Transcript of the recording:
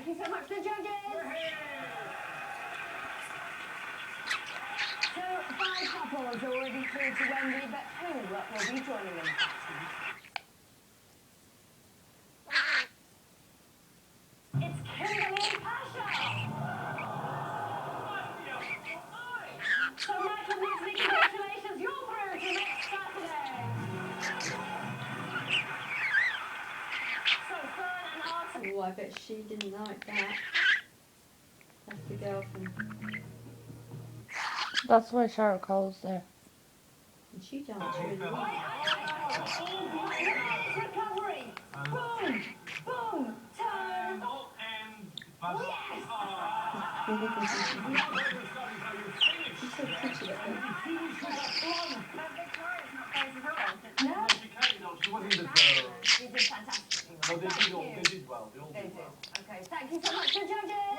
Thank you so much to the judges. So, 5 couples already through to Wembley, but who will be joining them? It's Kermi and Pasha. So, Michael Disney, congratulations, you're through to next Saturday. So, Fern and Arthur. Oh, I bet she didn't like that. That's the girl from... That's why Cheryl Cole's there. And she danced really well. Nice recovery. Boom, boom, turn. Yes. She's so pretty, I think. No. She wasn't the You did fantastic. No, they did well. They all did well. Okay, thank you so much to the judges.